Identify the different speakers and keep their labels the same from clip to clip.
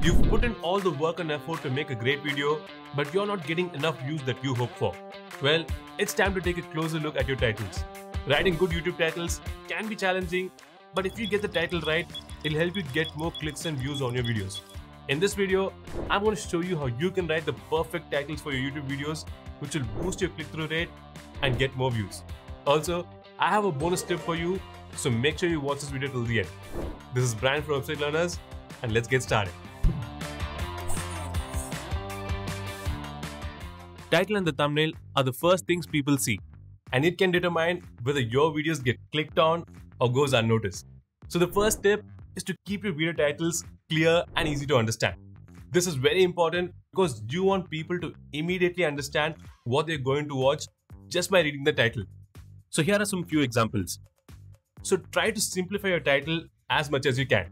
Speaker 1: You've put in all the work and effort to make a great video, but you're not getting enough views that you hope for. Well, it's time to take a closer look at your titles. Writing good YouTube titles can be challenging, but if you get the title right, it'll help you get more clicks and views on your videos. In this video, I'm going to show you how you can write the perfect titles for your YouTube videos, which will boost your click-through rate and get more views. Also, I have a bonus tip for you, so make sure you watch this video till the end. This is Brian from Website Learners, and let's get started. Title and the thumbnail are the first things people see, and it can determine whether your videos get clicked on or goes unnoticed. So the first tip is to keep your video titles clear and easy to understand. This is very important because you want people to immediately understand what they're going to watch just by reading the title. So here are some few examples. So try to simplify your title as much as you can.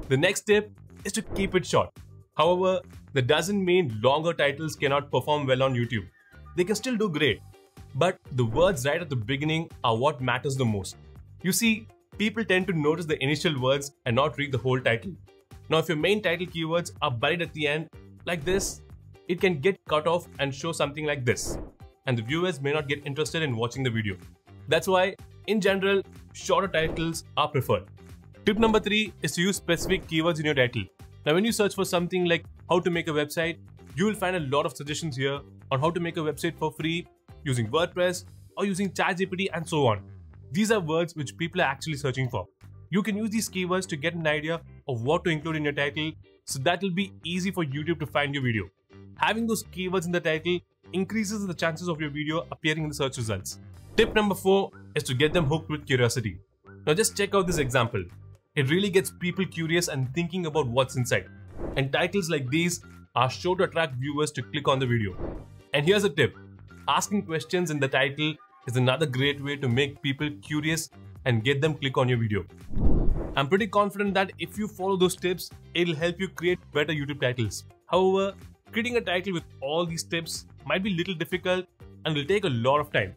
Speaker 1: The next tip is to keep it short. However, that doesn't mean longer titles cannot perform well on YouTube. They can still do great, but the words right at the beginning are what matters the most. You see, people tend to notice the initial words and not read the whole title. Now, if your main title keywords are buried at the end, like this, it can get cut off and show something like this, and the viewers may not get interested in watching the video. That's why, in general, shorter titles are preferred. Tip number 3 is to use specific keywords in your title. Now, when you search for something like how to make a website, you will find a lot of suggestions here on how to make a website for free, using WordPress or using ChatGPT and so on. These are words which people are actually searching for. You can use these keywords to get an idea of what to include in your title, so that will be easy for YouTube to find your video. Having those keywords in the title increases the chances of your video appearing in the search results. Tip number 4 is to get them hooked with curiosity. Now just check out this example. It really gets people curious and thinking about what's inside. And titles like these are sure to attract viewers to click on the video. And here's a tip. Asking questions in the title is another great way to make people curious and get them click on your video. I'm pretty confident that if you follow those tips, it'll help you create better YouTube titles. However, creating a title with all these tips might be a little difficult and will take a lot of time.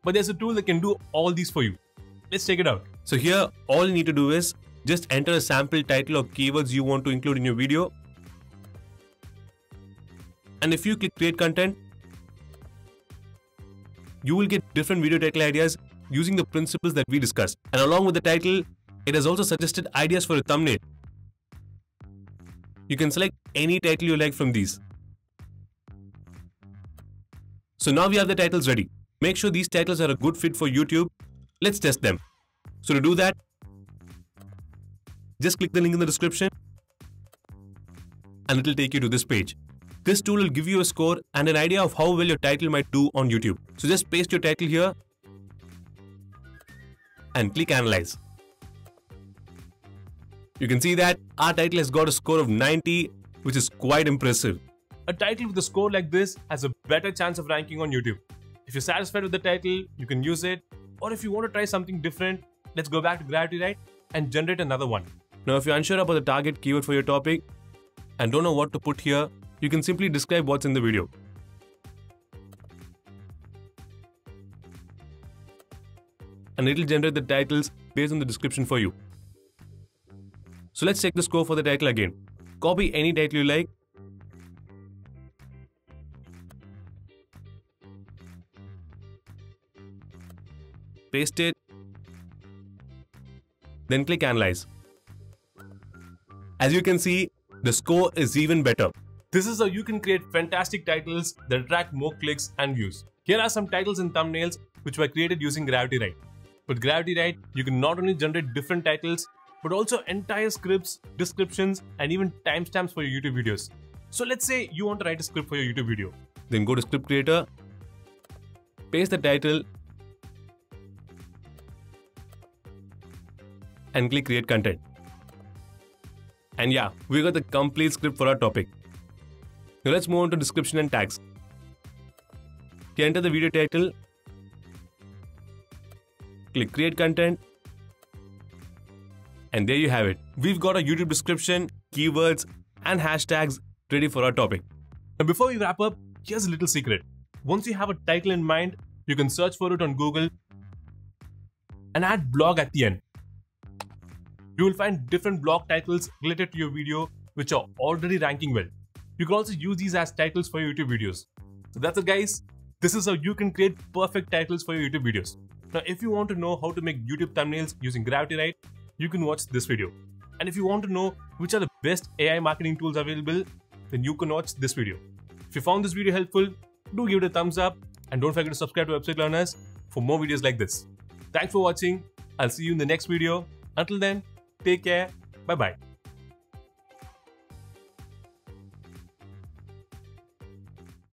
Speaker 1: But there's a tool that can do all these for you. Let's check it out. So here, all you need to do is just enter a sample title or keywords you want to include in your video. And if you click create content, you will get different video title ideas using the principles that we discussed. And along with the title, it has also suggested ideas for a thumbnail. You can select any title you like from these. So now we have the titles ready. Make sure these titles are a good fit for YouTube. Let's test them. So to do that, just click the link in the description and it will take you to this page. This tool will give you a score and an idea of how well your title might do on YouTube. So just paste your title here and click Analyze. You can see that our title has got a score of 90, which is quite impressive. A title with a score like this has a better chance of ranking on YouTube. If you're satisfied with the title, you can use it. Or if you want to try something different, let's go back to Gravity Right and generate another one. Now, if you're unsure about the target keyword for your topic and don't know what to put here, you can simply describe what's in the video. And it'll generate the titles based on the description for you. So let's check the score for the title again. Copy any title you like. Paste it. Then click Analyze. As you can see, the score is even better. This is how you can create fantastic titles that attract more clicks and views. Here are some titles and thumbnails which were created using Gravity Right. With Gravity Right, you can not only generate different titles, but also entire scripts, descriptions, and even timestamps for your YouTube videos. So let's say you want to write a script for your YouTube video. Then go to Script Creator, paste the title, and click Create Content. And yeah, we got the complete script for our topic. Now let's move on to description and tags. You enter the video title, click Create Content, and there you have it. We've got a YouTube description, keywords, and hashtags ready for our topic. Now before we wrap up, here's a little secret. Once you have a title in mind, you can search for it on Google and add blog at the end. You will find different blog titles related to your video which are already ranking well. You can also use these as titles for your YouTube videos. So that's it guys. This is how you can create perfect titles for your YouTube videos. Now if you want to know how to make YouTube thumbnails using Gravity Right, you can watch this video. And if you want to know which are the best AI marketing tools available, then you can watch this video. If you found this video helpful, do give it a thumbs up and don't forget to subscribe to Website Learners for more videos like this. Thanks for watching. I'll see you in the next video. Until then, take care. Bye bye.